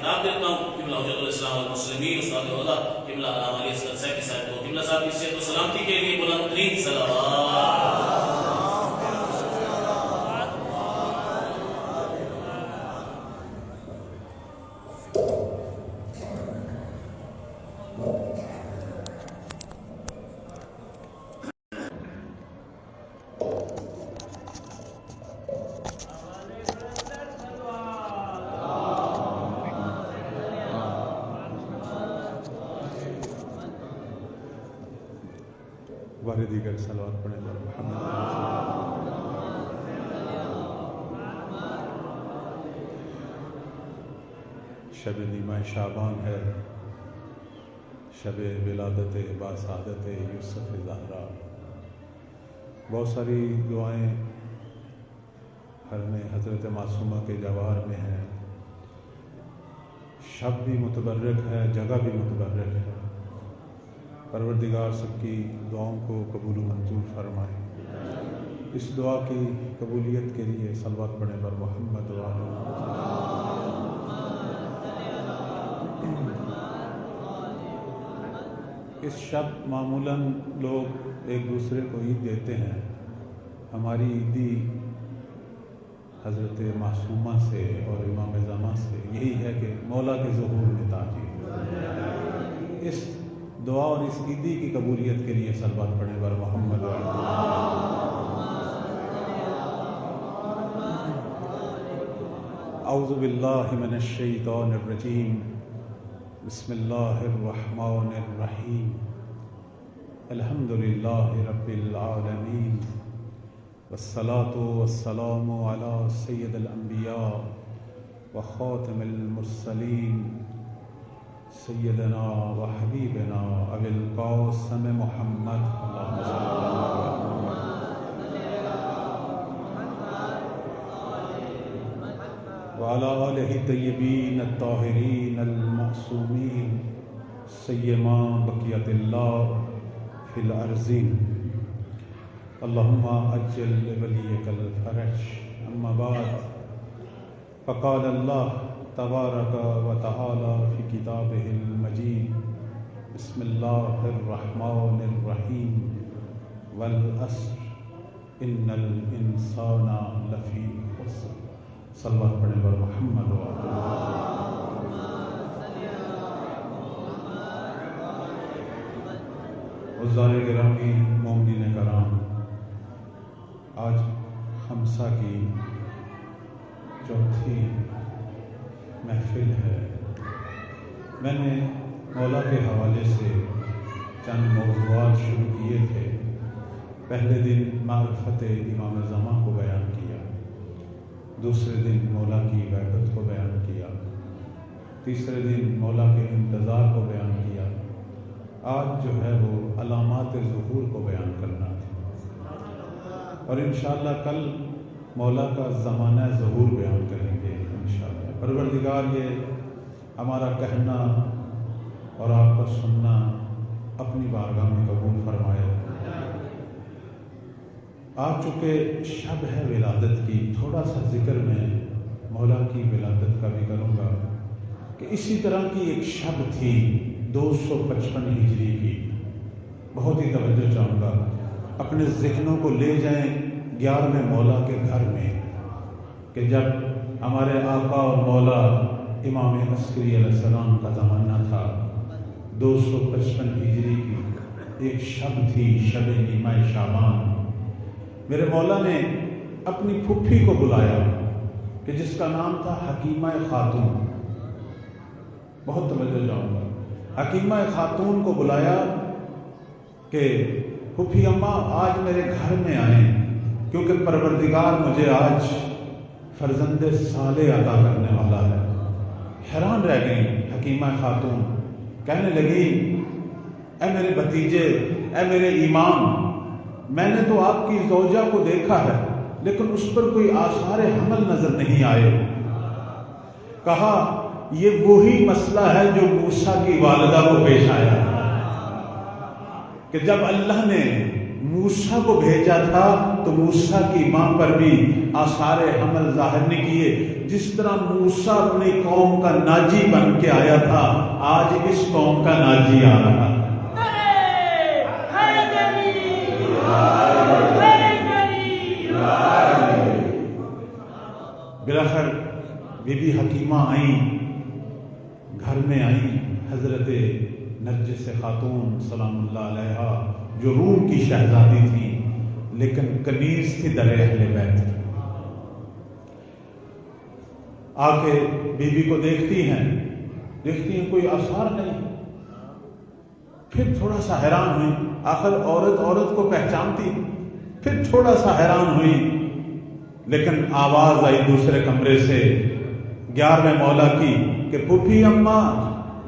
خطاب دیتا ہوں قبلہ حجت الاسلام والمسلمین استاد عہدہ قبلہ علامہ علی اصغر صاحب صاحب کو قبلہ صاحب کی صحت و سلامتی کے لیے بلند ترین صلوات. بارے دیگر صلوات پڑھیں اور محمد شب نیمہ شعبان ہے، شب ولادت باسعادت یوسف زہرا. بہت ساری دعائیں ہر میں حضرت معصومہ کے جوار میں ہیں. شب بھی متبرک ہے، جگہ بھی متبرک ہے. پروردگار سب کی دعاؤں کو قبول و منظور فرمائے. اس دعا کی قبولیت کے لیے صلوات پڑھیں پر محمد و آلہ. اس شب معمولاً لوگ ایک دوسرے کو عید دیتے ہیں. ہماری عیدی حضرت معصومہ سے اور امام زمان سے یہی ہے کہ مولا کے ظہور میں تاجی. اس دعا اور اس عیدی کی قبولیت کے لیے صلوات پڑھیں بر محمد و آلہ. اعوذ باللہ من الشیطان الرجیم. بسم اللہ الرحمن الرحیم. الحمد للہ رب العالمین والصلاة والسلام علی سید الانبیاء وخاتم المرسلین سیدنا و حبیبنا ابی القاسم محمد اللہم صلی اللہ وعلی آلہ طیبین الطاہرین المعصومین سیما بقیت اللہ فی الارضین. اللہم اجل لولیک الفرج. اما بعد فقال اللہ تبارک و تعالی فی کتابہ المجید. بسم اللہ الرحمن الرحیم. والعصر ان الانسان لفی خسر. صلوات پڑھیں بر محمد و آلہ. عزار گرامی، مومنین کرام، آج خمسہ کی چوتھی محفل ہے. میں نے مولا کے حوالے سے چند موضوعات شروع کیے تھے. پہلے دن معرفت امام زمان کو بیان کیا، دوسرے دن مولا کی غیبت کو بیان کیا، تیسرے دن مولا کے انتظار کو بیان کیا. آج جو ہے وہ علامات ظہور کو بیان کرنا تھا، اور انشاءاللہ کل مولا کا زمانہ ظہور بیان کریں گے انشاءاللہ. پروردگار یہ ہمارا کہنا اور آپ کا سننا اپنی بارگاہ میں قبول فرمائے. آج چونکہ شب ہے ولادت کی، تھوڑا سا ذکر میں مولا کی ولادت کا بھی کروں گا کہ اسی طرح کی ایک شب تھی 255 ہجری کی. بہت ہی توجہ چاہوں گا، اپنے ذہنوں کو لے جائیں 11ویں مولا کے گھر میں، کہ جب ہمارے آقا اور مولا امام عسکری علیہ السلام کا زمانہ تھا. 255 ہجری کی ایک شب تھی، شب نیمہ شعبان. میرے مولا نے اپنی پھپھی کو بلایا کہ جس کا نام تھا حکیمہ خاتون. بہت توجہ چاہوں گا، حکیمہ خاتون کو بلایا کہ پھپھی اماں آج میرے گھر میں آئیں، کیونکہ پروردگار مجھے آج فرزند صالح عطا کرنے والا ہے. حیران رہ گئی حکیمہ خاتون، کہنے لگی اے میرے بھتیجے، اے میرے امام، میں نے تو آپ کی زوجہ کو دیکھا ہے لیکن اس پر کوئی آثار حمل نظر نہیں آئے. کہا یہ وہی مسئلہ ہے جو موسیٰ کی والدہ کو پیش آیا کہ جب اللہ نے موسیٰ کو بھیجا تھا تو موسیٰ کی ماں پر بھی آثار حمل ظاہر نہیں کیے. جس طرح موسیٰ اپنی قوم کا ناجی بن کے آیا تھا، آج اس قوم کا ناجی آ رہا ہے. بلاخر بی بی حکیمہ آئیں، گھر میں آئیں. حضرت نرجس خاتون سلام اللہ علیہا جو روم کی شہزادی تھی لیکن کنیز تھی در اہل بیت کی. آ کے بی بی کو دیکھتی ہیں کوئی آثار نہیں. پھر تھوڑا سا حیران ہوئی، آخر عورت کو پہچانتی. پھر تھوڑا سا حیران ہوئی، لیکن آواز آئی دوسرے کمرے سے 11ویں مولا کی کہ پھوپھی اماں،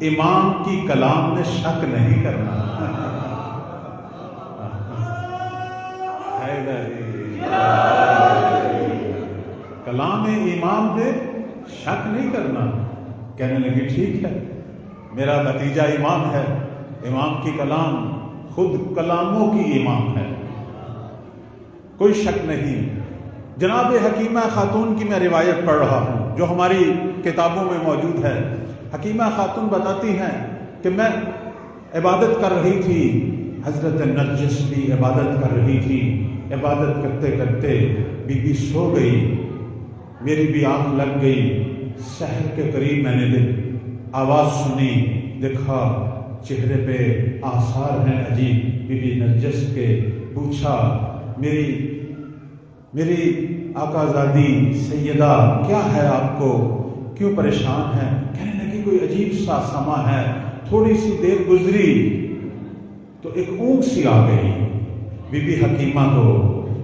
امام کی کلام میں شک نہیں کرنا. کلام امام میں شک نہیں کرنا. کہنے لگی ٹھیک ہے، میرا بھتیجا امام ہے، امام کی کلام خود کلاموں کی امام ہے، کوئی شک نہیں. جناب حکیمہ خاتون کی میں روایت پڑھ رہا ہوں جو ہماری کتابوں میں موجود ہے. حکیمہ خاتون بتاتی ہیں کہ میں عبادت کر رہی تھی، حضرت نرجس بھی عبادت کر رہی تھی. عبادت کرتے کرتے بی بی سو گئی، میری بھی آنکھ لگ گئی. سحر کے قریب میں نے آواز سنی، دیکھا چہرے پہ آثار ہیں عجیب بی بی نرجس کے. پوچھا میری آقازادی سیدہ کیا ہے آپ کو، کیوں پریشان ہیں؟ کہنے لگی کوئی عجیب سا سما ہے. تھوڑی سی دیر گزری تو ایک اونگ سی آ گئی. بی بی حکیمہ کو،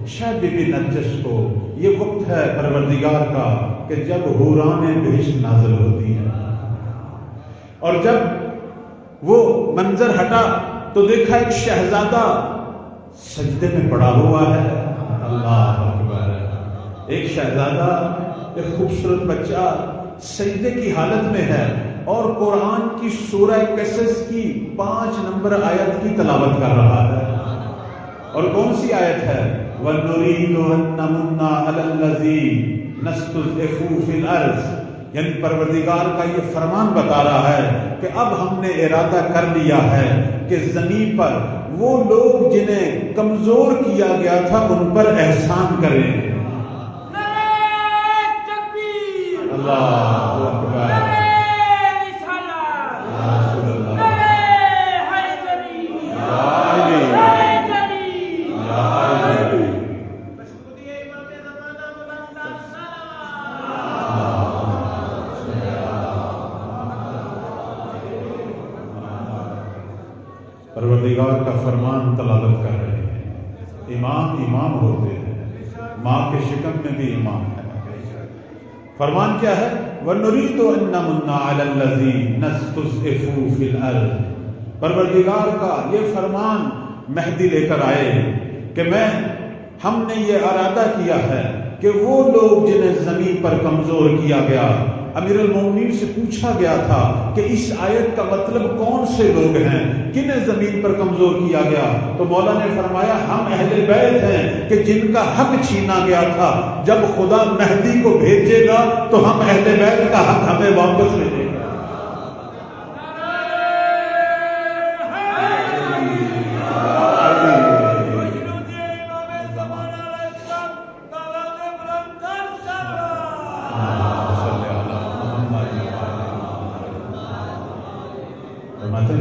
شاید بی بی نرجس کو یہ وقت ہے پروردگار کا کہ جب حوران بہشت نازل ہوتی ہیں. اور جب وہ منظر ہٹا تو دیکھا ایک شہزادہ سجدے میں پڑا ہوا ہے. اللہ اکبر. ایک شہزادہ، ایک خوبصورت بچہ سجدے کی حالت میں ہے اور قرآن کی سورہ قصص کی 5 نمبر آیت کی تلاوت کر رہا ہے. اور کون سی آیت ہے؟ وَنُرِيدُ أَن نَّمُنَّ عَلَى الَّذِينَ اسْتُضْعِفُوا فِي الْأَرْضِ. یعنی پروردگار کا یہ فرمان بتا رہا ہے کہ اب ہم نے ارادہ کر لیا ہے کہ زمین پر وہ لوگ جنہیں کمزور کیا گیا تھا ان پر احسان کریں. اللہ اکبر. پروردگار کا فرمان تلاوت کر رہے ہیں. امام ہوتے ہیں، ماں کے شکم میں بھی امام ہے. فرمان کیا ہے؟ وَنُرِيدُ أَن نَّمُنَّ عَلَى الَّذِينَ اسْتُضْعِفُوا فِي الْأَرْضِ. پروردگار کا یہ فرمان مہدی لے کر آئے کہ ہم نے یہ ارادہ کیا ہے کہ وہ لوگ جنہیں زمین پر کمزور کیا گیا. امیر المومنین سے پوچھا گیا تھا کہ اس آیت کا مطلب کون سے لوگ ہیں، کنہیں زمین پر کمزور کیا گیا؟ تو مولا نے فرمایا ہم اہل بیت ہیں کہ جن کا حق چھینا گیا تھا. جب خدا مہدی کو بھیجے گا تو ہم اہل بیت کا حق ہمیں واپس ملے گا.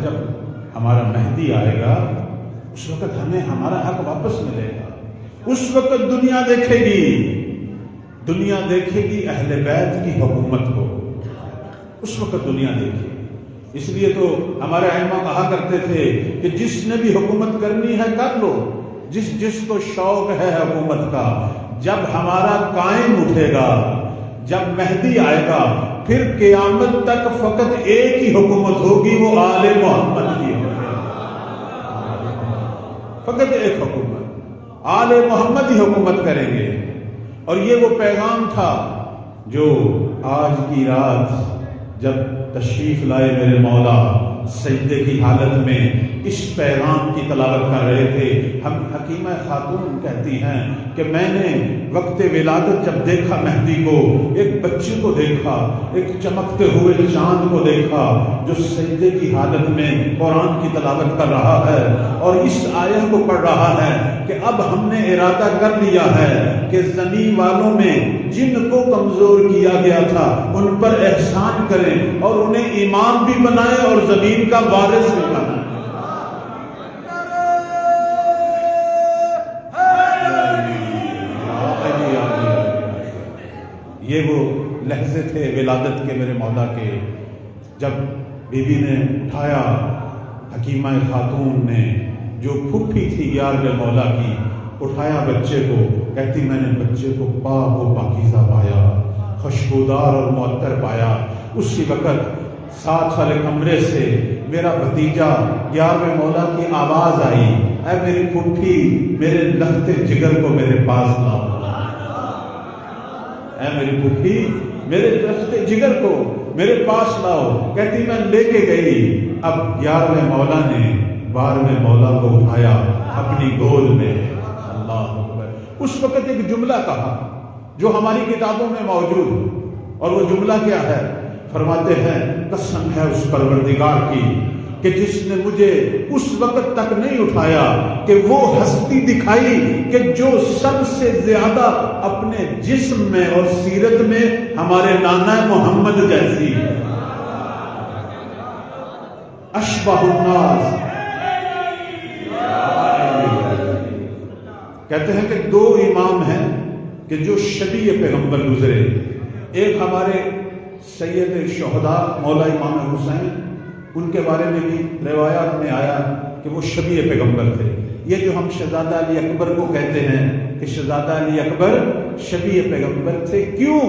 جب ہمارا مہدی آئے گا اس وقت ہمیں ہمارا حق واپس ملے گا. اس وقت دنیا دیکھے گی اہل بیت کی حکومت کو. اس وقت دنیا دیکھے. اس لیے تو ہمارے ائمہ کہا کرتے تھے کہ جس نے بھی حکومت کرنی ہے کر لو، جس کو شوق ہے حکومت کا. جب ہمارا قائم اٹھے گا، جب مہدی آئے گا، پھر قیامت تک فقط ایک ہی حکومت ہوگی، وہ آل محمد کی ہوگی. فقط ایک حکومت، آل محمد ہی حکومت کریں گے. اور یہ وہ پیغام تھا جو آج کی رات جب تشریف لائے میرے مولا سجدے کی حالت میں اس پیغام کی تلاوت کر رہے تھے۔ ہم حکیمہ خاتون کہتی ہیں کہ میں نے وقت ولادت جب دیکھا مہدی کو، ایک بچے کو دیکھا، ایک چمکتے ہوئے چاند کو دیکھا جو سجدے کی حالت میں قرآن کی تلاوت کر رہا ہے اور اس آیت کو پڑھ رہا ہے کہ اب ہم نے ارادہ کر لیا ہے کہ زمین والوں میں جن کو کمزور کیا گیا تھا ان پر احسان کریں اور انہیں امام بھی بنائیں اور زمین کا وارث بھی بنائیں۔ یہ وہ لحظے تھے ولادت کے میرے مولا کے، جب بی بی نے اٹھایا، حکیمہ خاتون نے جو پھوپھی تھی یار مولا کی، اٹھایا بچے کو، کہتی میں نے بچے کو پاک و پاکیزہ پایا، خوشبودار اور معطر پایا۔ اسی وقت 7 والے کمرے سے میرا بھتیجا یار مولا کی آواز آئی، اے میری پھوپھی میرے لخت جگر کو میرے پاس لاؤ، اے میری پھوپھی میرے لخت جگر کو میرے پاس لاؤ۔ کہتی میں لے کے گئی، اب یار مولا نے 12ویں مولا کو اٹھایا اپنی گود میں۔ اللہ اکبر۔ اس وقت ایک جملہ کہا جو ہماری کتابوں میں موجود، اور وہ جملہ کیا ہے؟ فرماتے ہیں قسم ہے اس پروردگار کی کہ جس نے مجھے اس وقت تک نہیں اٹھایا کہ وہ ہستی دکھائی کہ جو سب سے زیادہ اپنے جسم میں اور سیرت میں ہمارے نانا محمد جیسی ہے۔ اشبہ الناس، کہتے ہیں کہ 2 امام ہیں کہ جو شبیہ پیغمبر گزرے، ایک ہمارے سید شہداء مولا امام حسین، ان کے بارے میں بھی روایات میں آیا کہ وہ شبیہ پیغمبر تھے۔ یہ جو ہم شہزادہ علی اکبر کو کہتے ہیں کہ شہزادہ علی اکبر شبیہ پیغمبر تھے، کیوں؟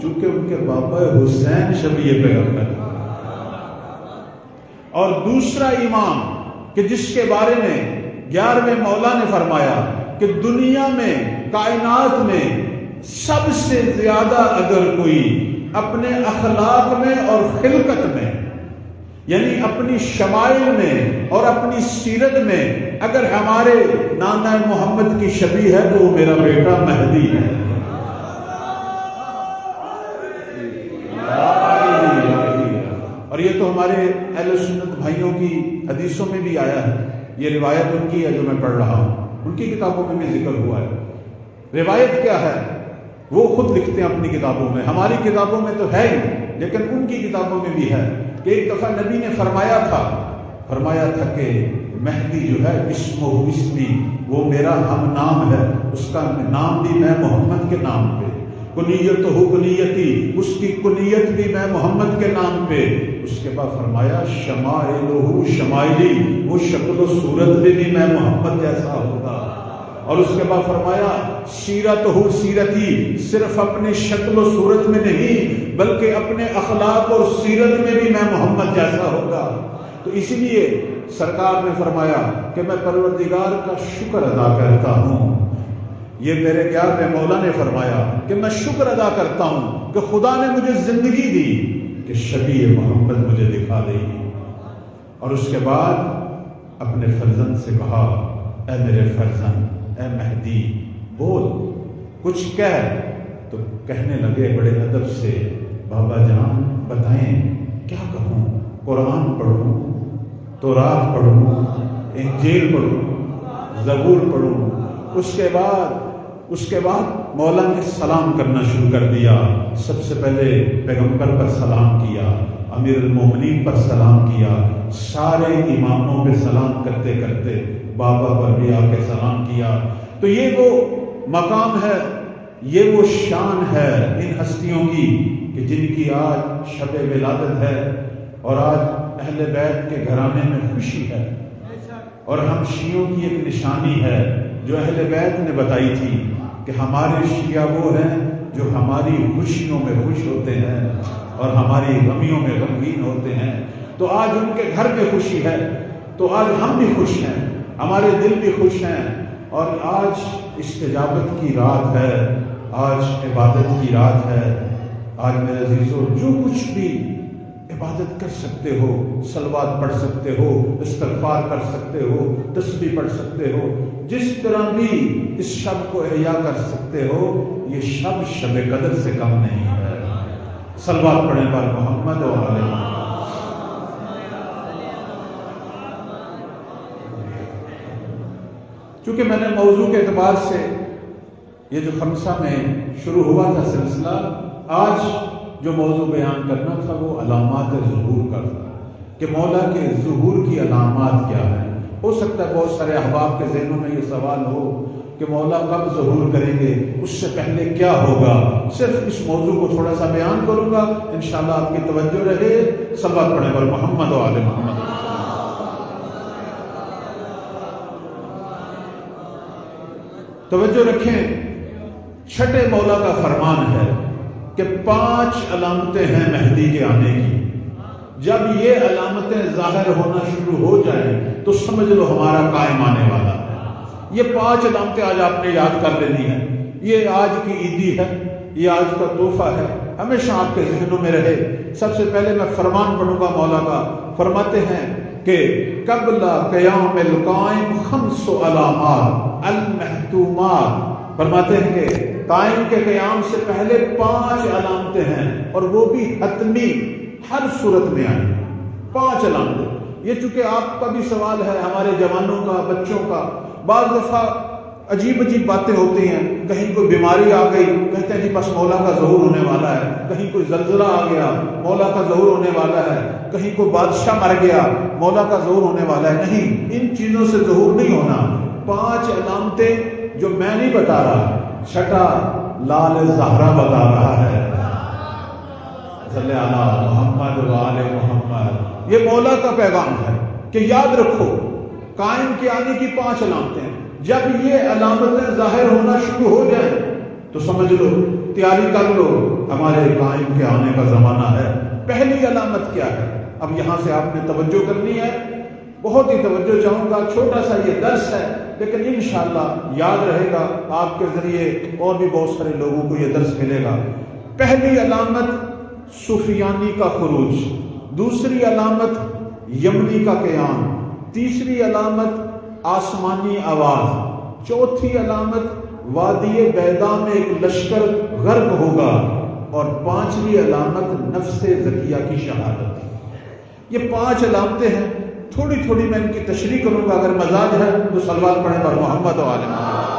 چونکہ ان کے بابا حسین شبیہ پیغمبر تھے۔ اور دوسرا امام کہ جس کے بارے میں 11ویں مولا نے فرمایا کہ دنیا میں کائنات میں سب سے زیادہ اگر کوئی اپنے اخلاق میں اور خلقت میں، یعنی اپنی شمائل میں اور اپنی سیرت میں اگر ہمارے نانا محمد کی شبیہ ہے تو وہ میرا بیٹا مہدی ہے۔ اور یہ تو ہمارے اہل سنت بھائیوں کی حدیثوں میں بھی آیا ہے، یہ روایت ان کی ہے جو میں پڑھ رہا ہوں، ان کی کتابوں میں بھی ذکر ہوا ہے۔ روایت کیا ہے وہ خود لکھتے ہیں اپنی کتابوں میں، ہماری کتابوں میں تو ہے ہی لیکن ان کی کتابوں میں بھی ہے کہ ایک دفعہ نبی نے فرمایا تھا کہ مہدی جو ہے اسمہ اسمی، وہ میرا ہم نام ہے، اس کا نام بھی میں محمد کے نام پہ، کنیت ہو کنیتی، اس کی کنیت بھی میں محمد کے نام پہ۔ اس کے بعد فرمایا شمائلہ شمائلی، وہ شکل و صورت میں بھی میں محمد جیسا ہوگا۔ اور اس کے بعد فرمایا سیرت ہو سیرتی، صرف اپنے شکل و صورت میں نہیں بلکہ اپنے اخلاق اور سیرت میں بھی میں محمد جیسا ہوگا۔ تو اسی لیے سرکار نے فرمایا کہ میں پروردگار کا شکر ادا کرتا ہوں، یہ میرے 11ویں مولا نے فرمایا کہ میں شکر ادا کرتا ہوں کہ خدا نے مجھے زندگی دی کہ شبیہ محمد مجھے دکھا دے گی۔ اور اس کے بعد اپنے فرزند سے کہا اے میرے فرزند، اے مہدی بول کچھ کہہ، تو کہنے لگے بڑے ادب سے بابا جان بتائیں کیا کہوں، قرآن پڑھوں، تورات پڑھوں، انجیل پڑھوں، زبور پڑھوں۔ اس کے بعد مولا نے سلام کرنا شروع کر دیا۔ سب سے پہلے پیغمبر پر سلام کیا، امیر المومنین پر سلام کیا، سارے اماموں پہ سلام کرتے کرتے بابا پر بھی آ کے سلام کیا۔ تو یہ وہ مقام ہے، یہ وہ شان ہے ان ہستیوں کی کہ جن کی آج شب ولادت ہے اور آج اہل بیت کے گھرانے میں خوشی ہے۔ اور ہم شیعوں کی ایک نشانی ہے جو اہل بیت نے بتائی تھی کہ ہمارے شیعہ وہ ہیں جو ہماری خوشیوں میں خوش ہوتے ہیں اور ہماری غمیوں میں غمگین ہوتے ہیں۔ تو آج ان کے گھر میں خوشی ہے تو آج ہم بھی خوش ہیں، ہمارے دل بھی خوش ہیں۔ اور آج استجابت کی رات ہے، آج عبادت کی رات ہے۔ آج میرے عزیزو جو کچھ بھی عبادت کر سکتے ہو، صلوات پڑھ سکتے ہو، استغفار کر سکتے ہو، تسبیح پڑھ سکتے ہو، جس طرح بھی اس شب کو احیا کر سکتے ہو، یہ شب قدر سے کم نہیں ہے۔ صلوات پڑھیں پر محمد و آل محمد۔ چونکہ میں نے موضوع کے اعتبار سے یہ جو خمسہ میں شروع ہوا تھا سلسلہ، آج جو موضوع بیان کرنا تھا وہ علامات ظہور کا تھا کہ مولا کے ظہور کی علامات کیا ہیں۔ ہو سکتا ہے بہت سارے احباب کے ذہنوں میں یہ سوال ہو کہ مولا کب ظہور کریں گے، اس سے پہلے کیا ہوگا۔ صرف اس موضوع کو تھوڑا سا بیان کروں گا، انشاءاللہ آپ کی توجہ رہے۔ صلوات پڑھیں پر محمد و آل محمد۔ توجہ رکھیں، چھٹے مولا کا فرمان ہے کہ 5 علامتیں ہیں مہدی کے آنے کی۔ جب یہ علامتیں ظاہر ہونا شروع ہو جائیں تو سمجھ لو ہمارا قائم آنے والا ہے۔ یہ 5 علامتیں آج آپ نے یاد کر لینی ہے۔ یہ آج کی عیدی ہے، یہ آج کا تحفہ ہے، ہمیشہ آپ کے ذہنوں میں رہے۔ سب سے پہلے میں فرمان پڑھوں گا مولا کا۔ فرماتے ہیں کہ قبل قیام القائم 5 علامات المحتومات، فرماتے ہیں کہ قائم کے قیام سے پہلے 5 علامتیں ہیں، اور وہ بھی حتمی، ہر صورت میں آئیں گی 5 علامتیں۔ یہ چونکہ آپ کا بھی سوال ہے، ہمارے جوانوں کا، بچوں کا، بعض دفعہ عجیب باتیں ہوتی ہیں، کہیں کوئی بیماری آ گئی، کہتے ہیں جی بس مولا کا ظہور ہونے والا ہے، کہیں کوئی زلزلہ آ گیا، مولا کا ظہور ہونے والا ہے، کہیں کوئی بادشاہ مر گیا، مولا کا ظہور ہونے والا ہے۔ نہیں، ان چیزوں سے ظہور نہیں ہونا۔ 5 علامتیں جو میں نہیں بتا رہا، چھٹا لال زہرا بتا رہا ہے۔ صلی اللہ محمد و آل محمد۔ یہ مولا کا پیغام ہے کہ یاد رکھو قائم کے آنے کی 5 علامتیں۔ جب یہ علامتیں ظاہر ہونا شروع ہو جائیں تو سمجھ لو، تیاری کر لو، ہمارے قائم کے آنے کا زمانہ ہے۔ پہلی علامت کیا ہے؟ اب یہاں سے آپ نے توجہ کرنی ہے، بہت ہی توجہ چاہوں گا۔ چھوٹا سا یہ درس ہے لیکن انشاءاللہ یاد رہے گا، آپ کے ذریعے اور بھی بہت سارے لوگوں کو یہ درس ملے گا۔ پہلی علامت سفیانی کا خروج، دوسری علامت یمنی کا قیام، تیسری علامت آسمانی آواز، چوتھی علامت وادی بیضاء میں ایک لشکر غرق ہوگا، اور 5ویں علامت نفس زکیہ کی شہادت۔ یہ 5 علامتیں ہیں، تھوڑی تھوڑی میں ان کی تشریح کروں گا، اگر مزاج ہے تو صلوات پڑھیں پر محمد و آل محمد۔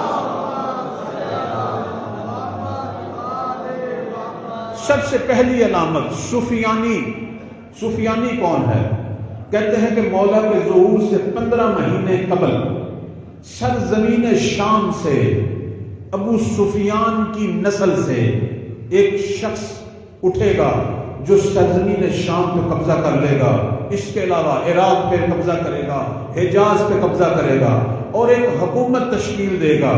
سب سے پہلی علامت سفیانی۔ سفیانی کون ہے؟ کہتے ہیں کہ مولا کے ظہور سے 15 مہینے قبل سرزمین شام سے ابو سفیان کی نسل سے ایک شخص اٹھے گا جو سرزمین شام پہ قبضہ کر لے گا، اس کے علاوہ عراق پہ قبضہ کرے گا، حجاز پہ قبضہ کرے گا، اور ایک حکومت تشکیل دے گا،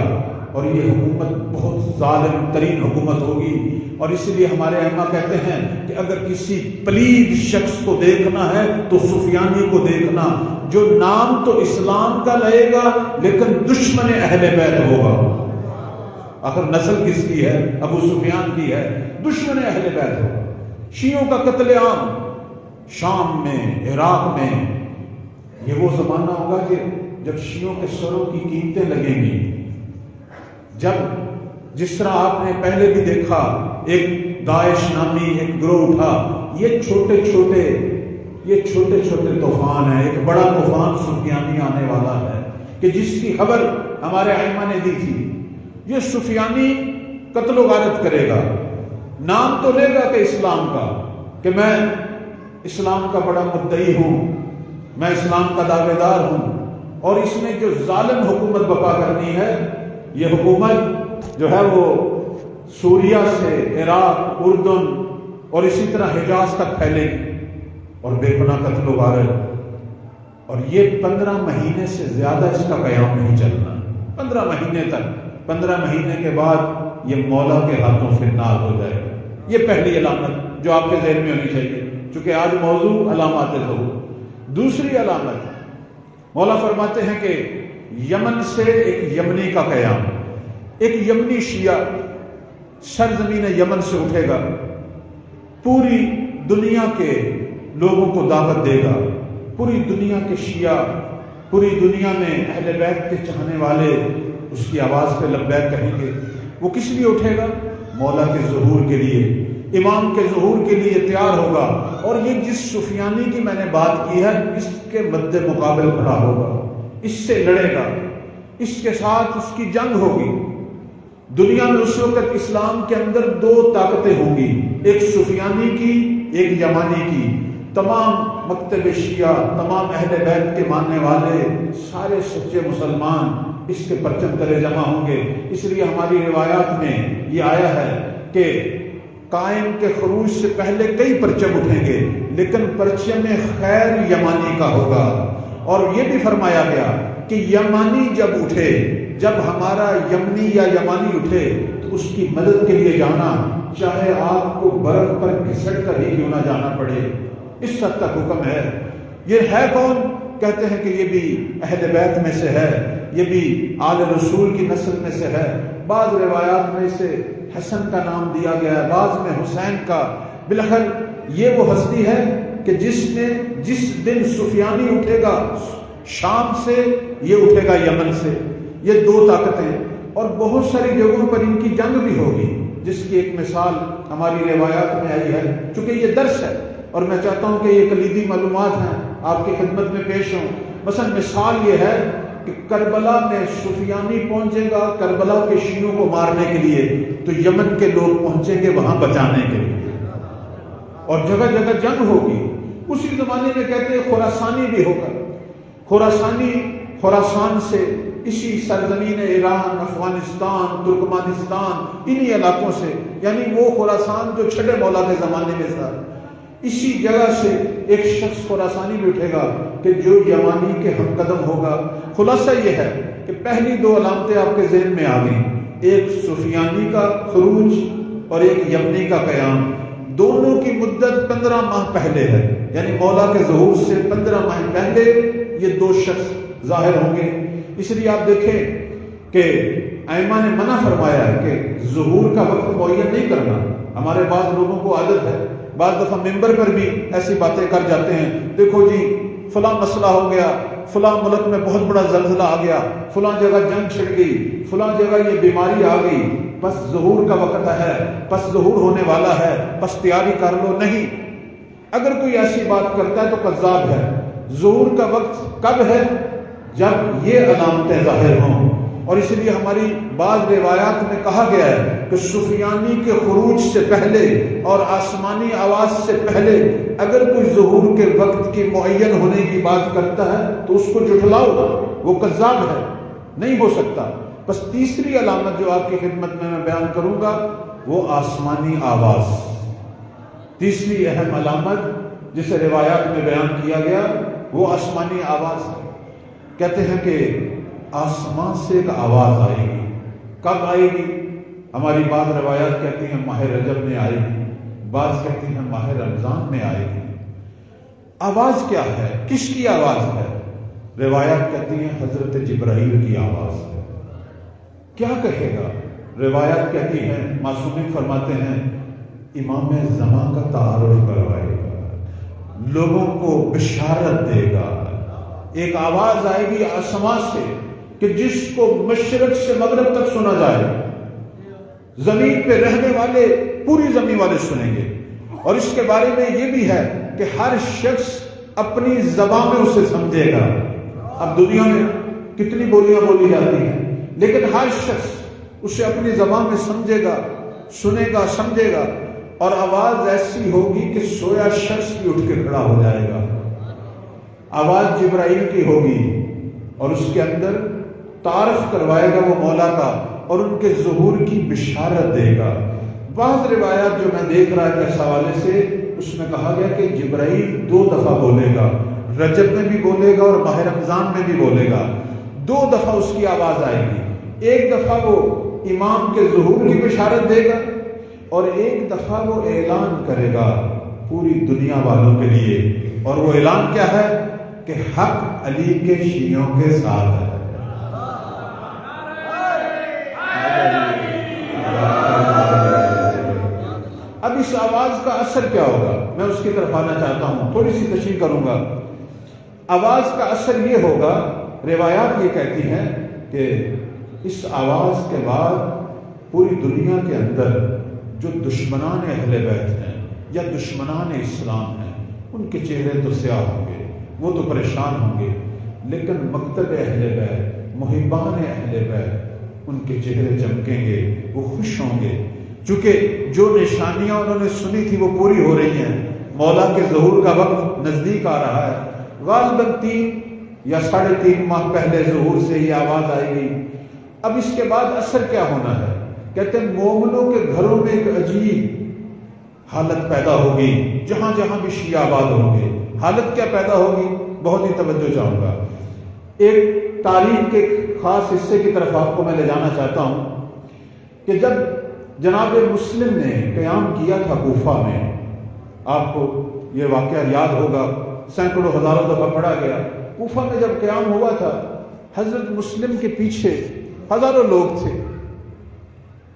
اور یہ حکومت بہت ظالم ترین حکومت ہوگی۔ اور اس لیے ہمارے ائمہ کہتے ہیں کہ اگر کسی پلید شخص کو دیکھنا ہے تو سفیانی کو دیکھنا، جو نام تو اسلام کا لے گا لیکن دشمن اہل بیت ہوگا۔ آخر نسل کس کی ہے؟ ابو سفیان کی ہے، دشمن اہل بیت ہوگا۔ شیعوں کا قتل عام شام میں، عراق میں، یہ وہ زمانہ ہوگا کہ جب شیعوں کے سروں کی قیمتیں لگیں گی۔ جب جس طرح آپ نے پہلے بھی دیکھا، ایک داعش نامی ایک گروہ اٹھا، یہ چھوٹے چھوٹے طوفان ہیں، ایک بڑا طوفان سفیانی آنے والا ہے کہ جس کی خبر ہمارے ائمہ نے دی تھی۔ یہ سفیانی قتل و غارت کرے گا، نام تو لے گا کہ اسلام کا، کہ میں اسلام کا بڑا مدعی ہوں، میں اسلام کا دعوے دار ہوں، اور اس نے جو ظالم حکومت بپا کرنی ہے، یہ حکومت جو ہے وہ سوریہ سے عراق، اردن اور اسی طرح حجاز تک پھیلے گی، اور بے پناہ قتل و غارت۔ اور یہ 15 مہینے سے زیادہ اس کا قیام نہیں چلنا، 15 مہینے تک۔ 15 مہینے کے بعد یہ مولا کے ہاتھوں سے نال ہو جائے گا۔ یہ پہلی علامت جو آپ کے ذہن میں ہونی چاہیے، چونکہ آج موضوع علامات ظہور۔ دوسری علامت، مولا فرماتے ہیں کہ یمن سے ایک یمنی کا قیام، ایک یمنی شیعہ سرزمین یمن سے اٹھے گا، پوری دنیا کے لوگوں کو دعوت دے گا، پوری دنیا کے شیعہ، پوری دنیا میں اہل بیت کے چاہنے والے اس کی آواز پہ لبیک کہیں گے۔ وہ کس لیے اٹھے گا؟ مولا کے ظہور کے لیے، امام کے ظہور کے لیے تیار ہوگا، اور یہ جس سفیانی کی میں نے بات کی ہے اس کے مد مقابل کھڑا ہوگا، اس سے لڑے گا، اس کے ساتھ اس کی جنگ ہوگی۔ دنیا میں اس وقت اسلام کے اندر دو طاقتیں ہوں گی، ایک سفیانی کی، ایک یمانی کی۔ تمام مکتب شیعہ، تمام اہل بیت کے ماننے والے، سارے سچے مسلمان اس کے پرچم تلے جمع ہوں گے۔ اس لیے ہماری روایات میں یہ آیا ہے کہ قائم کے خروج سے پہلے کئی پرچم اٹھیں گے، لیکن پرچم خیر یمانی کا ہوگا۔ اور یہ بھی فرمایا گیا کہ یمانی جب اٹھے، جب ہمارا یمنی یا یمانی اٹھے تو اس کی مدد کے لیے جانا، چاہے آپ کو برف پر گھسٹ کر ہی کیوں نہ جانا پڑے، اس حد تک حکم ہے۔ یہ ہے کون؟ کہتے ہیں کہ یہ بھی اہل بیت میں سے ہے، یہ بھی آل رسول کی نسل میں سے ہے۔ بعض روایات میں اسے حسن کا نام دیا گیا ہے، بعض میں حسین کا۔ بالاخر یہ وہ ہستی ہے کہ جس دن سفیانی اٹھے گا شام سے، یہ اٹھے گا یمن سے، یہ دو طاقتیں، اور بہت ساری جگہوں پر ان کی جنگ بھی ہوگی، جس کی ایک مثال ہماری روایات میں آئی ہے۔ چونکہ یہ درس ہے اور میں چاہتا ہوں کہ یہ کلیدی معلومات ہیں، آپ کی خدمت میں پیش ہوں۔ مثلا مثال یہ ہے کہ کربلا میں سفیانی پہنچے گا کربلا کے شیعوں کو مارنے کے لیے، تو یمن کے لوگ پہنچیں گے وہاں بچانے کے لیے، اور جگہ جگہ جنگ ہوگی۔ اسی زمانے میں کہتے ہیں خراسانی بھی ہوگا۔ خراسانی خراسان سے، اسی سرزمین ایران، افغانستان، ترکمانستان، انہی علاقوں سے، یعنی وہ خراسان جو چھٹے مولا کے زمانے میں تھا، اسی جگہ سے ایک شخص خراسانی بھی اٹھے گا کہ جو یمانی کے ہم قدم ہوگا۔ خلاصہ یہ ہے کہ پہلی دو علامتیں آپ کے ذہن میں آ گئیں، ایک سفیانی کا خروج اور ایک یمنی کا قیام۔ دونوں کی مدت 15 ماہ پہلے ہے، یعنی مولا کے ظہور سے 15 ماہ پہلے یہ دو شخص ظاہر ہوں گے۔ اس لیے آپ دیکھیں کہ ائمہ نے منع فرمایا ہے کہ ظہور کا وقت معین نہیں کرنا۔ ہمارے بعض لوگوں کو عادت ہے، بعض دفعہ ممبر پر بھی ایسی باتیں کر جاتے ہیں، دیکھو جی فلاں مسئلہ ہو گیا، فلاں ملک میں بہت بڑا زلزلہ آ گیا، فلاں جگہ جنگ چھڑ گئی، فلاں جگہ یہ بیماری آ گئی، بس ظہور کا وقت ہے، بس ظہور ہونے والا ہے، بس تیاری کر لو۔ نہیں، اگر کوئی ایسی بات کرتا ہے تو کذاب ہے۔ ظہور کا وقت کب ہے؟ جب یہ علامتیں ظاہر ہوں۔ اور اس لیے ہماری بعض روایات میں کہا گیا ہے کہ سفیانی کے خروج سے پہلے اور آسمانی آواز سے پہلے اگر کوئی ظہور کے وقت کی معین ہونے کی بات کرتا ہے تو اس کو جھٹلاؤ، وہ کذاب ہے، نہیں ہو سکتا۔ بس تیسری علامت جو آپ کی خدمت میں بیان کروں گا وہ آسمانی آواز۔ تیسری اہم علامت جسے روایات میں بیان کیا گیا وہ آسمانی آواز ہے۔ کہتے ہیں کہ آسمان سے ایک آواز آئے گی۔ کب آئے گی؟ ہماری بعض روایات کہتی ہیں ماہ رجب میں آئے گی، بعض کہتی ہیں ماہ رمضان میں آئے گی۔ آواز کیا ہے؟ کس کی آواز ہے؟ روایات کہتی ہیں حضرت جبرائیل کی آواز ہے۔ کیا کہے گا؟ روایات کہتی ہیں، معصومین فرماتے ہیں امام زمان کا تعارف کروائے گا، لوگوں کو بشارت دے گا۔ ایک آواز آئے گی آسمان سے کہ جس کو مشرق سے مغرب تک سنا جائے، زمین پہ رہنے والے پوری زمین والے سنیں گے۔ اور اس کے بارے میں یہ بھی ہے کہ ہر شخص اپنی زبان میں اسے سمجھے گا۔ اب دنیا میں کتنی بولیاں بولی جاتی ہیں، لیکن ہر شخص اسے اپنی زبان میں سمجھے گا، سنے گا، سمجھے گا، اور آواز ایسی ہوگی کہ سویا شخص بھی اٹھ کے کھڑا ہو جائے گا۔ آواز جبرائیل کی ہوگی اور اس کے اندر تعارف کروائے گا وہ مولا کا اور ان کے ظہور کی بشارت دے گا۔ بعض روایات جو میں دیکھ رہا تھا اس حوالے سے، اس میں کہا گیا کہ جبرائیل 2 دفعہ بولے گا، رجب میں بھی بولے گا اور ماہ رمضان میں بھی بولے گا۔ 2 دفعہ اس کی آواز آئے گی، ایک دفعہ وہ امام کے ظہور کی بشارت دے گا اور ایک دفعہ وہ اعلان کرے گا پوری دنیا والوں کے لیے۔ اور وہ اعلان کیا ہے کہ حق علی کے شیعوں کے ساتھ ہے۔ اب اس آواز آواز کا اثر کیا ہوگا، میں اس کی طرف آنا چاہتا ہوں، تھوڑی سی تشریح کروں گا۔ آواز کا اثر یہ ہوگا، روایات یہ کہتی ہیں کہ اس آواز کے بعد پوری دنیا کے اندر جو دشمنان اہل بیت ہیں یا دشمنان اسلام ہیں، ان کے چہرے تو سیاہ ہوں گے، وہ تو پریشان ہوں گے، لیکن مکتب اہل بیت، محبان اہل بیت، ان کے چہرے چمکیں گے، وہ خوش ہوں گے، چونکہ جو نشانیاں انہوں نے سنی تھی وہ پوری ہو رہی ہیں، مولا کے ظہور کا وقت نزدیک آ رہا ہے۔ غالباً 3 یا 3.5 ماہ پہلے ظہور سے یہ آواز آئے گی۔ اب اس کے بعد اثر کیا ہونا ہے؟ کہتے ہیں مومنوں کے گھروں میں ایک عجیب حالت پیدا ہوگی، جہاں جہاں بھی شیعہ آباد ہوں گے۔ حالت کیا پیدا ہوگی؟ بہت ہی توجہ چاہوں گا، ایک تاریخ کے خاص حصے کی طرف آپ کو میں لے جانا چاہتا ہوں کہ جب جناب مسلم نے قیام کیا تھا کوفہ میں، آپ کو یہ واقعہ یاد ہوگا، سینکڑوں ہزاروں دفعہ پڑھا گیا۔ کوفہ میں جب قیام ہوا تھا، حضرت مسلم کے پیچھے ہزاروں لوگ تھے۔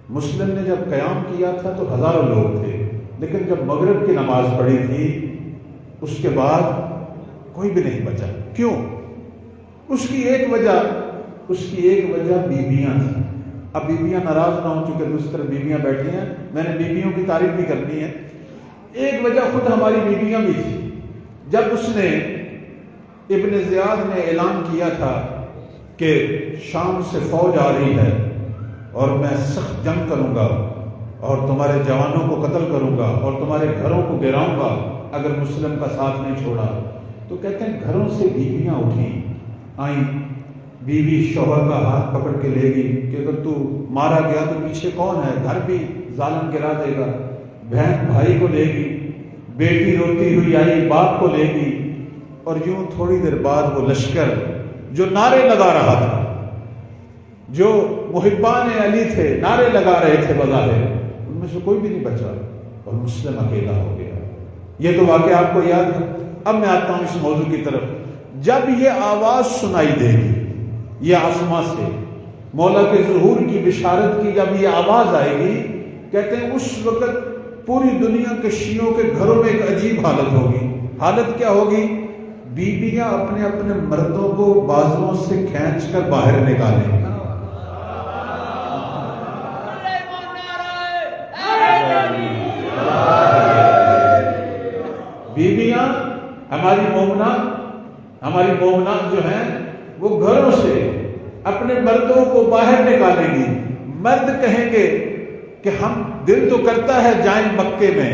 مسلم نے جب قیام کیا تھا تو ہزاروں لوگ تھے، لیکن جب مغرب کی نماز پڑھی تھی اس کے بعد کوئی بھی نہیں بچا۔ کیوں؟ اس کی ایک وجہ بیویاں تھیں۔ اب بیویاں ناراض نہ ہوں، چونکہ دوسری طرف بیویاں بیٹھی ہیں، میں نے بیویوں کی تعریف بھی کرنی ہے۔ ایک وجہ خود ہماری بیویاں بھی تھی۔ جب اس نے ابن زیاد نے اعلان کیا تھا کہ شام سے فوج آ رہی ہے اور میں سخت جنگ کروں گا اور تمہارے جوانوں کو قتل کروں گا اور تمہارے گھروں کو گراؤں گا اگر مسلم کا ساتھ نہیں چھوڑا، تو کہتے ہیں گھروں سے بیویاں اٹھیں، آئیں۔ بیوی شوہر کا ہاتھ پکڑ کے لے گی کہ اگر تو مارا گیا تو پیچھے کون ہے، گھر بھی ظالم گرا دے گا۔ بہن بھائی کو لے گی، بیٹی روتی ہوئی آئی باپ کو لے گی، اور یوں تھوڑی دیر بعد وہ لشکر جو نعرے لگا رہا تھا، جو محبان علی تھے، نعرے لگا رہے تھے بظاہر، ان میں سے کوئی بھی نہیں بچا اور مسلم اکیلا ہو گیا۔ یہ تو واقعہ آپ کو یاد ہے۔ اب میں آتا ہوں اس موضوع کی طرف۔ جب یہ آواز سنائی دے گی، یہ آسماں سے مولا کے ظہور کی بشارت کی جب یہ آواز آئے گی، کہتے ہیں اس وقت پوری دنیا کے شیعوں کے گھروں میں ایک عجیب حالت ہوگی۔ حالت کیا ہوگی؟ بیویاں اپنے اپنے مردوں کو بازوؤں سے کھینچ کر باہر نکالیں۔ بیویاں ہماری مومنات جو ہیں وہ گھروں سے اپنے مردوں کو باہر نکالیں گی۔ مرد کہیں گے کہ ہم دل تو کرتا ہے جائیں مکے میں،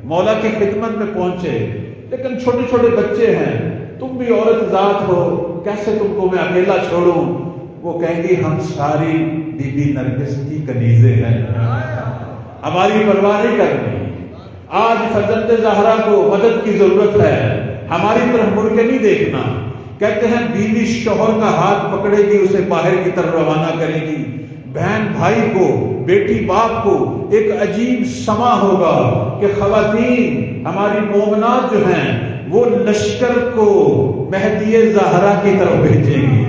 مولا کی خدمت میں پہنچے، لیکن چھوٹے چھوٹے بچے ہیں، تم بھی عورت ذات ہو، کیسے تم کو میں اکیلا چھوڑوں؟ وہ کہیں گی ہم ساری بی بی نرگس کی کنیزیں ہیں، ہماری پرواہ نہیں کرنی۔ آج فرزند زہرا کو مدد کی ضرورت ہے، ہماری طرف مڑ کے نہیں دیکھنا۔ کہتے ہیں بیوی شوہر کا ہاتھ پکڑے گی، اسے باہر کی طرف روانہ کرے گی۔ بہن بھائی کو، بیٹی باپ کو ایک عجیب سما ہوگا کہ خواتین ہماری مومنات جو ہیں وہ لشکر کو مہدی زہرا کی طرف بھیجیں گی،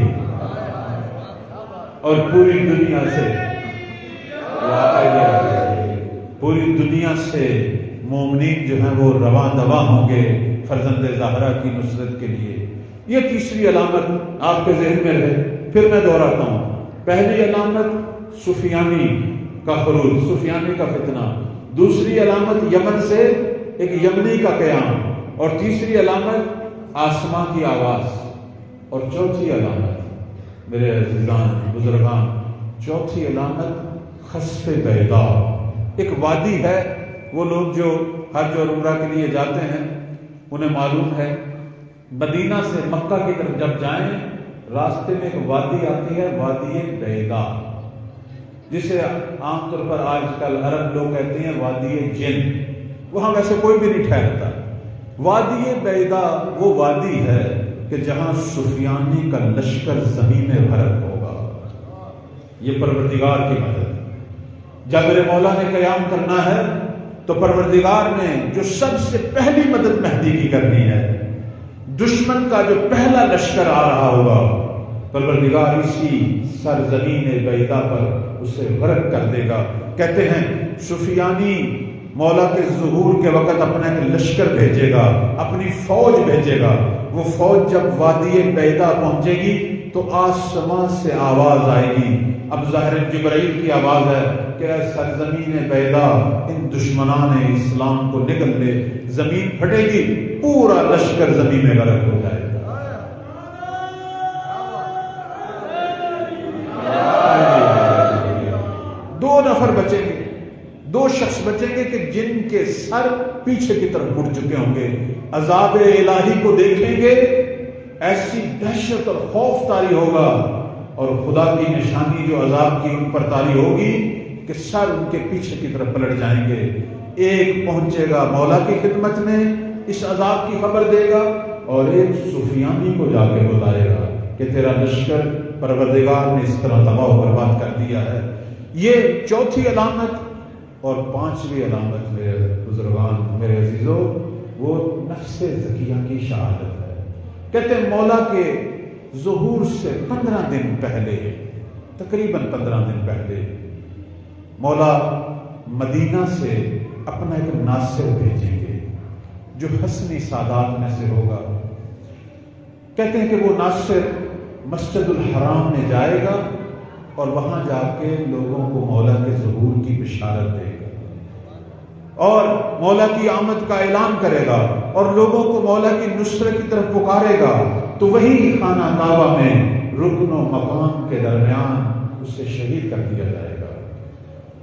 اور پوری دنیا سے مومنین جو ہیں وہ رواں دواں ہوں گے فرزند زہرا کی نصرت کے لیے۔ یہ تیسری علامت آپ کے ذہن میں رہے۔ پھر میں دہراتا ہوں، پہلی علامت سفیانی کا خروج، سفیانی کا فتنہ، دوسری علامت یمن سے ایک یمنی کا قیام، اور تیسری علامت آسمان کی آواز، اور چوتھی علامت میرے عزیزان بزرگان، چوتھی علامت خسف بیضا۔ ایک وادی ہے، وہ لوگ جو حج اور عمرہ کے لیے جاتے ہیں انہیں معلوم ہے، مدینہ سے مکہ کی طرف جب جائیں راستے میں ایک وادی آتی ہے، وادی بیضا، جسے عام طور پر آج کل عرب لوگ کہتے ہیں وادی جن۔ وہاں ویسے کوئی بھی نہیں ٹھہرتا۔ وادی بیضا وہ وادی ہے کہ جہاں سفیانی کا لشکر زمین غرق ہوگا۔ یہ پروردگار کی مدد۔ جب میرے مولا نے قیام کرنا ہے تو پروردگار نے جو سب سے پہلی مدد مہدی کی کرنی ہے، دشمن کا جو پہلا لشکر آ رہا ہوگا، پروردگار اسی سرزمین بیضا پر اسے غرق کر دے گا۔ کہتے ہیں سفیانی مولا کے ظہور کے وقت اپنا ایک لشکر بھیجے گا، اپنی فوج بھیجے گا۔ وہ فوج جب وادی بیدا پہنچے گی تو آسمان سے آواز آئے گی۔ اب ظاہر جبرائیل کی آواز ہے کہ اے سرزمین بیدا، ان دشمنان اسلام کو نکل لے۔ زمین پھٹے گی، پورا لشکر زمین میں غرق ہو جائے گا۔ دو نفر بچیں گے، دو شخص بچیں گے کہ جن کے سر پیچھے کی طرف مڑ چکے ہوں گے، عذاب الہی کو دیکھیں گے، ایسی دہشت اور خوف طاری ہوگا، اور خدا کی نشانی جو عذاب کی ان پر طاری ہوگی کہ سر ان کے پیچھے کی طرف پلٹ جائیں گے۔ ایک پہنچے گا مولا کی خدمت میں، اس عذاب کی خبر دے گا، اور ایک سفیانی کو جا کے بتائے گا کہ تیرا لشکر پروردگار نے اس طرح تباہ و برباد کر دیا ہے۔ یہ چوتھی علامت۔ اور پانچویں علامت میرے بزرگان، میرے عزیزو، وہ نفس زکیہ کی شہادت ہے۔ کہتے ہیں مولا کے ظہور سے 15 دن پہلے، تقریباً 15 دن پہلے، مولا مدینہ سے اپنا ایک ناصر بھیجیں گے جو حسنی سادات میں سے ہوگا۔ کہتے ہیں کہ وہ ناصر مسجد الحرام میں جائے گا اور وہاں جا کے لوگوں کو مولا کے ظہور کی بشارت دے گا اور مولا کی آمد کا اعلان کرے گا اور لوگوں کو مولا کی نصرت کی طرف پکارے گا۔ تو وہی خانہ کعبہ میں رکن و مقام کے درمیان اسے شہید کر دیا جائے گا۔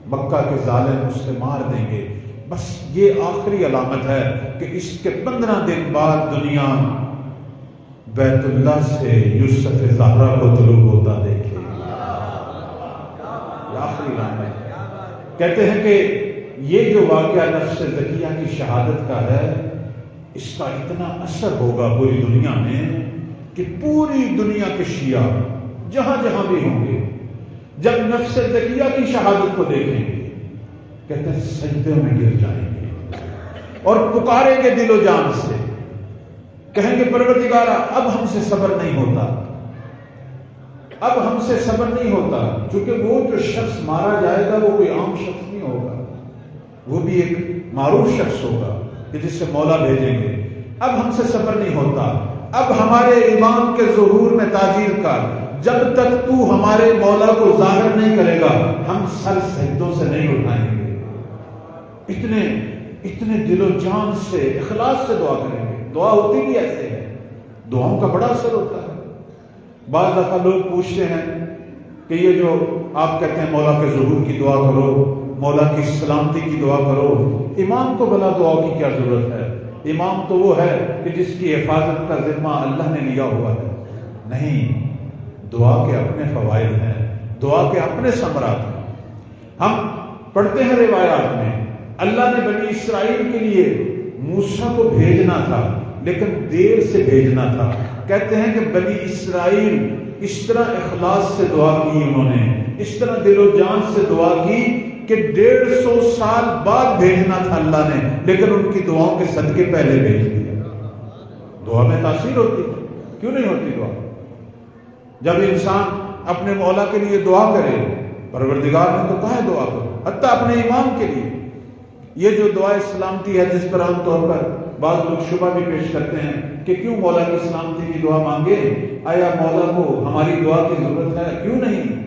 مکہ کے ظالم اسے مار دیں گے۔ بس یہ آخری علامت ہے کہ اس کے 15 دن بعد دنیا بیت اللہ سے یوسف زہرا کو طلوع ہوتا دیکھے گی۔ یہ آخری علامت ہے۔ کہتے ہیں کہ یہ جو واقعہ نفس زکیہ کی شہادت کا ہے، اس کا اتنا اثر ہوگا پوری دنیا میں کہ پوری دنیا کے شیعہ جہاں جہاں بھی ہوں گے، جب نفس زکیہ کی شہادت کو دیکھیں گے، کہتے ہیں سجدے میں گر جائیں گے اور پکاریں گے دل و جان سے، کہیں گے پروردگارا اب ہم سے صبر نہیں ہوتا، اب ہم سے صبر نہیں ہوتا۔ کیونکہ وہ جو شخص مارا جائے گا وہ کوئی عام شخص نہیں ہوگا، وہ بھی ایک معروف شخص ہوگا کہ جس سے مولا بھیجیں گے۔ اب ہم سے صبر نہیں ہوتا، اب ہمارے امام کے ظہور میں تاجیل کر، جب تک تو ہمارے مولا کو ظاہر نہیں کرے گا ہم سر سجدوں سے نہیں اٹھائیں گے۔ اتنے دل و جان سے، اخلاص سے دعا کریں گے۔ دعا ہوتی بھی ایسے ہے، دعاؤں کا بڑا اثر ہوتا ہے۔ بعض دفعہ لوگ پوچھتے ہیں کہ یہ جو آپ کہتے ہیں مولا کے ظہور کی دعا کرو، مولا کی سلامتی کی دعا کرو، امام کو بلا دعا کی کیا ضرورت ہے؟ امام تو وہ ہے کہ جس کی حفاظت کا ذمہ اللہ نے لیا ہوا ہے۔ نہیں، دعا کے اپنے فوائد ہیں، دعا کے اپنے ثمرات ہیں۔ ہم پڑھتے ہیں روایات میں اللہ نے بنی اسرائیل کے لیے موسیٰ کو بھیجنا تھا لیکن دیر سے بھیجنا تھا۔ کہتے ہیں کہ بنی اسرائیل اس طرح اخلاص سے دعا کی، انہوں نے اس طرح دل و جان سے دعا کی کہ 150 سال بعد بھیجنا تھا اللہ نے، لیکن ان کی دعاؤں کے صدقے پہلے بھیج دیا۔ دعا میں تاثیر ہوتی ہے، کیوں نہیں ہوتی دعا؟ جب انسان اپنے مولا کے لیے دعا کرے، پروردگار نے تو کہا ہے دعا کرو، حتیٰ اپنے امام کے لیے۔ یہ جو دعا سلامتی ہے جس پر عام طور پر بعض لوگ شبہ بھی پیش کرتے ہیں کہ کیوں مولا کی سلامتی کی دعا مانگے، آیا مولا کو ہماری دعا کی ضرورت ہے؟ کیوں نہیں؟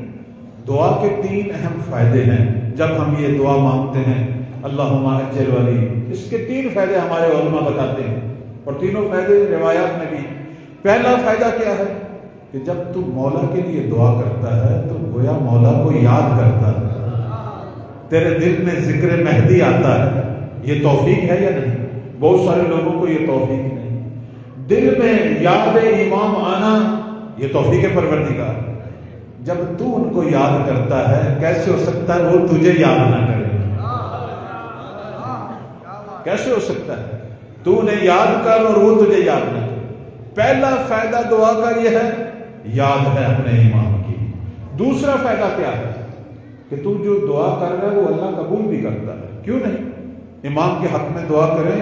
دعا کے 3 اہم فائدے ہیں جب ہم یہ دعا مانگتے ہیں اللہم اجل ولی۔ اس کے 3 فائدے ہمارے علماء بتاتے ہیں اور تینوں فائدے روایات میں بھی۔ پہلا فائدہ کیا ہے کہ جب تو مولا کے لیے دعا کرتا ہے تو گویا مولا کو یاد کرتا ہے، تیرے دل میں ذکر مہدی آتا ہے۔ یہ توفیق ہے یا نہیں؟ بہت سارے لوگوں کو یہ توفیق نہیں۔ دل میں یاد امام آنا یہ توفیق پروردگار۔ جب تو ان کو یاد کرتا ہے، کیسے ہو سکتا ہے وہ تجھے یاد نہ کرے؟ کیسے ہو سکتا ہے تو انہیں یاد کر اور وہ تجھے یاد نہ کرے؟ پہلا فائدہ دعا کا یہ ہے، یاد ہے اپنے امام کی۔ دوسرا فائدہ کیا ہے کہ تو جو دعا کر رہا ہے وہ اللہ قبول بھی کرتا ہے۔ کیوں نہیں؟ امام کے حق میں دعا کریں،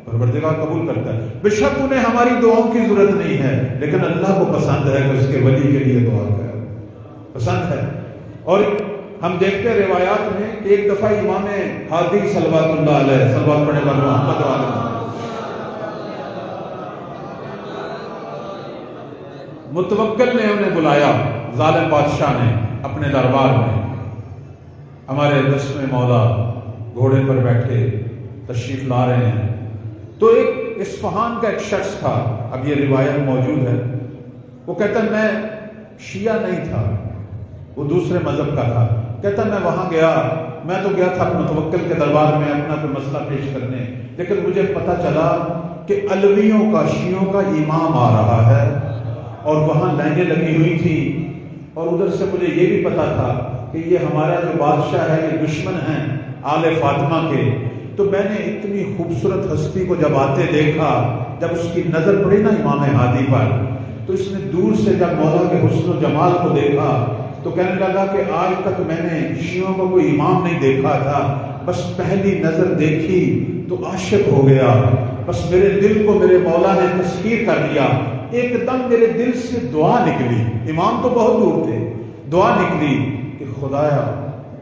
پروردگار قبول کرتا ہے۔ بے شک انہیں ہماری دعاؤں کی ضرورت نہیں ہے، لیکن اللہ کو پسند ہے کہ اس کے ولی کے لیے دعا کرے، پسند ہے۔ اور ہم دیکھتے ہیں روایات میں کہ ایک دفعہ امام ہادی صلوات اللہ علیہ صلوات پڑھنے پر محمد علیہ متوکل نے انہیں بلایا، ظالم بادشاہ نے اپنے دربار میں، ہمارے دشمن مولا گھوڑے پر بیٹھے تشریف لا رہے ہیں، تو ایک اصفہان کا ایک شخص تھا، اب یہ روایت موجود ہے، وہ کہتا ہے میں شیعہ نہیں تھا، وہ دوسرے مذہب کا تھا، کہتا میں وہاں گیا، میں تو گیا تھا متوکل کے دربار میں اپنا کوئی مسئلہ پیش کرنے، لیکن مجھے پتا چلا کہ علویوں کا شیعوں کا امام آ رہا ہے، اور وہاں لائنیں لگی ہوئی تھی، اور ادھر سے مجھے یہ بھی پتا تھا کہ یہ ہمارا جو بادشاہ ہے یہ دشمن ہیں آل فاطمہ کے، تو میں نے اتنی خوبصورت ہستی کو جب آتے دیکھا، جب اس کی نظر پڑی نا امام ہادی پر، تو اس نے دور سے جب مولا کے حسن و جمال کو دیکھا تو کہنے لگا کہ آج تک میں نے شیعوں کو کوئی امام نہیں دیکھا تھا، بس پہلی نظر دیکھی تو عاشق ہو گیا، بس میرے دل کو میرے مولا نے تسخیر کر لیا، ایک دم میرے دل سے دعا نکلی، امام تو بہت دور تھے، دعا نکلی کہ خدایا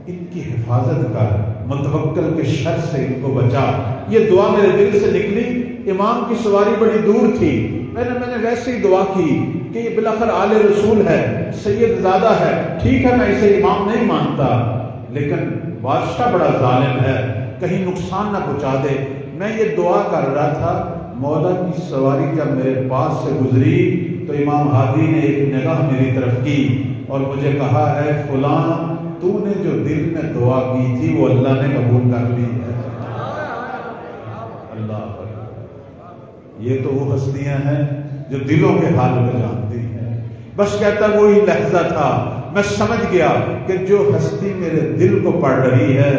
ان کی حفاظت کر، متوکل کے شر سے ان کو بچا، یہ دعا میرے دل سے نکلی، امام کی سواری بڑی دور تھی، میں نے ویسے ہی دعا کی کہ یہ بلاخر آل رسول ہے، سید زادہ ہے، ٹھیک ہے میں اسے امام نہیں مانتا، لیکن بادشاہ بڑا ظالم ہے، کہیں نقصان نہ پہنچا دے، میں یہ دعا کر رہا تھا، مولا کی سواری جب میرے پاس سے گزری تو امام ہادی نے ایک نگاہ میری طرف کی اور مجھے کہا ہے فلاں تو نے جو دل میں دعا کی تھی وہ اللہ نے قبول کر لی ہے۔ اللہ اکبر، یہ تو وہ ہستیاں ہیں جو دلوں کے حال کو جانتی ہیں، بس کہتا وہی لحظہ تھا، میں سمجھ گیا کہ جو ہستی میرے دل کو پڑھ رہی ہے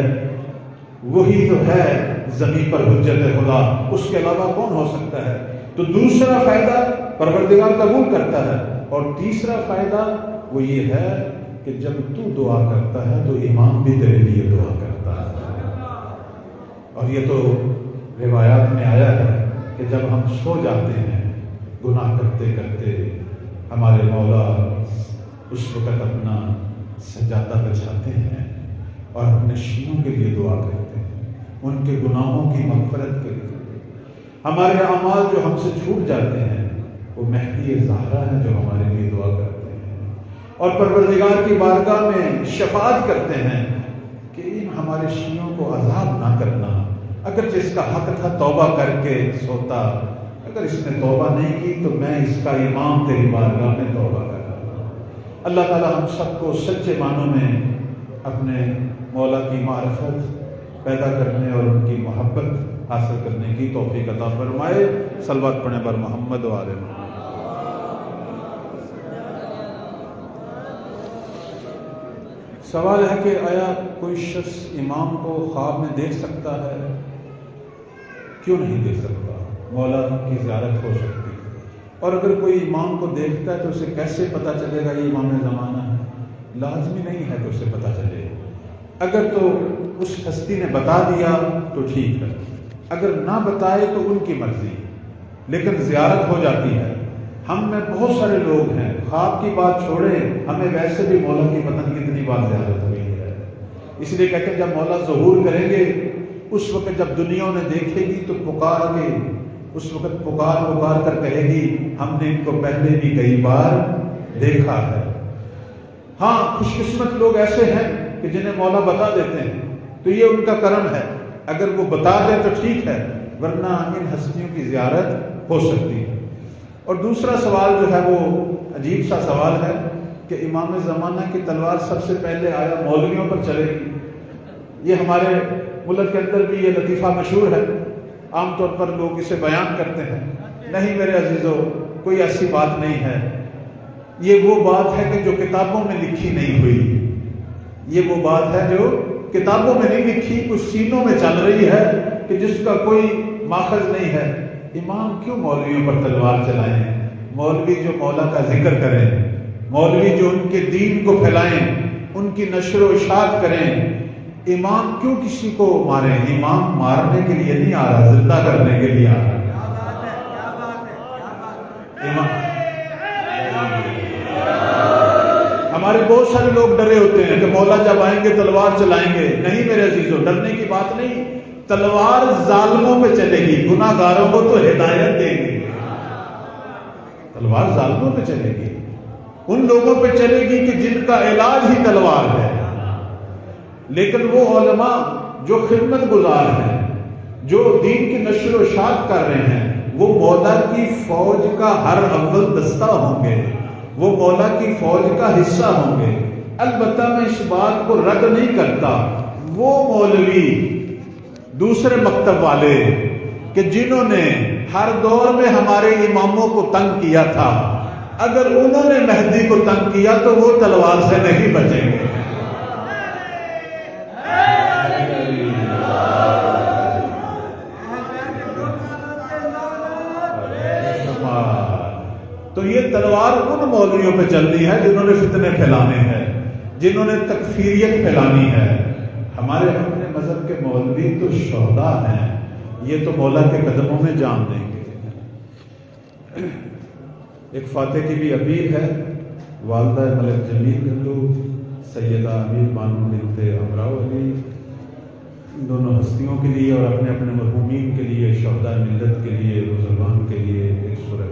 وہی تو ہے زمین پر حجت خدا، اس کے علاوہ کون ہو سکتا ہے؟ تو دوسرا فائدہ پروردگار قبول کرتا ہے، اور تیسرا فائدہ وہ یہ ہے کہ جب تو دعا کرتا ہے تو امام بھی تیرے لیے دعا کرتا ہے، اور یہ تو روایات میں آیا ہے کہ جب ہم سو جاتے ہیں گناہ کرتے کرتے، ہمارے مولا اس وقت اپنا سجادہ بچھاتے ہیں اور اپنے شیعوں کے لیے دعا کرتے ہیں، ان کے گناہوں کی مغفرت کے لیے، ہمارے اعمال جو ہم سے چھوٹ جاتے ہیں وہ مہدی زہرا ہے جو ہمارے لیے دعا کرتے ہیں اور پروردگار کی بارگاہ میں شفاعت کرتے ہیں کہ ان ہمارے شیعوں کو عذاب نہ کرنا، اگر جس کا حق تھا توبہ کر کے سوتا، اگر اس نے توبہ نہیں کی تو میں اس کا امام تیری بارگاہ میں توبہ کر رہا ہوں۔ اللہ تعالی ہم سب کو سچے معنوں میں اپنے مولا کی معرفت پیدا کرنے اور ان کی محبت حاصل کرنے کی توفیق عطا فرمائے۔ صلوات پڑھنے پر محمد و آل محمد۔ سوال ہے کہ آیا کوئی شخص امام کو خواب میں دیکھ سکتا ہے؟ کیوں نہیں دیکھ سکتا؟ مولا کی زیارت ہو سکتی ہے، اور اگر کوئی امام کو دیکھتا ہے تو اسے کیسے پتہ چلے گا یہ امام زمانہ ہے؟ لازمی نہیں ہے کہ اسے پتہ چلے، اگر تو اس ہستی نے بتا دیا تو ٹھیک ہے، اگر نہ بتائے تو ان کی مرضی، لیکن زیارت ہو جاتی ہے۔ ہم میں بہت سارے لوگ ہیں، خواب کی بات چھوڑیں، ہمیں ویسے بھی مولا کی پتہ کتنی بار زیارت ہوئی ہے، اس لیے کہتے ہیں جب مولا ظہور کریں گے اس وقت جب دنیا نے دیکھے گی تو پکار کے، اس وقت پکار کر کہے گی ہم نے ان کو پہلے بھی کئی بار دیکھا ہے۔ ہاں خوش قسمت لوگ ایسے ہیں کہ جنہیں مولا بتا دیتے ہیں تو یہ ان کا کرم ہے، اگر وہ بتا دیں تو ٹھیک ہے، ورنہ ان ہستیوں کی زیارت ہو سکتی ہے۔ اور دوسرا سوال جو ہے وہ عجیب سا سوال ہے کہ امام زمانہ کی تلوار سب سے پہلے آیا مولویوں پر چلے گی؟ یہ ہمارے ملک کے اندر بھی یہ لطیفہ مشہور ہے، عام طور پر لوگ اسے بیان کرتے ہیں، نہیں میرے عزیزو کوئی ایسی بات نہیں ہے، یہ وہ بات ہے کہ جو کتابوں میں لکھی نہیں ہوئی، یہ وہ بات ہے جو کتابوں میں نہیں لکھی، کچھ سینوں میں چل رہی ہے کہ جس کا کوئی ماخذ نہیں ہے۔ امام کیوں مولویوں پر تلوار چلائیں؟ مولوی جو مولا کا ذکر کریں، مولوی جو ان کے دین کو پھیلائیں، ان کی نشر و اشاعت کریں، امام کیوں کسی کو ماریں؟ امام مارنے کے لیے نہیں آ رہا، زندہ کرنے کے لیے آ رہا ہے۔ ہمارے بہت سارے لوگ ڈرے ہوتے ہیں کہ مولا جب آئیں گے تلوار چلائیں گے. نہیں میرے عزیزوں، ڈرنے کی بات نہیں. تلوار ظالموں پہ چلے گی، گناہ گاروں کو تو ہدایت دے گی. تلوار ظالموں پہ چلے گی، ان لوگوں پہ چلے گی کہ جن کا علاج ہی تلوار ہے. لیکن وہ علماء جو خدمت گزار ہیں، جو دین کی نشر و اشاعت کر رہے ہیں، وہ مولا کی فوج کا ہر اول دستہ ہوں گے، وہ مولا کی فوج کا حصہ ہوں گے. البتہ میں اس بات کو رد نہیں کرتا، وہ مولوی دوسرے مکتب والے کہ جنہوں نے ہر دور میں ہمارے اماموں کو تنگ کیا تھا، اگر انہوں نے مہدی کو تنگ کیا تو وہ تلوار سے نہیں بچیں گے. تو یہ تلوار ان مولویوں پہ چلنی ہے جنہوں نے فتنے پھیلانے ہیں، جنہوں نے تکفیریت پھیلانی ہے. ہمارے اپنے مذہب کے مولوی تو شہداء ہیں، یہ تو مولا کے قدموں میں جان دیں گے. ایک فاتح کی بھی اپیل ہے. والدہ ملک جمیل گنگو، سیدہ امیر بانو بنت امراؤ علی، ان دونوں ہستیوں کے لیے اور اپنے اپنے مرحومین کے لیے، شہداء ملت کے لیے، بزرگان کے لیے ایک سورہ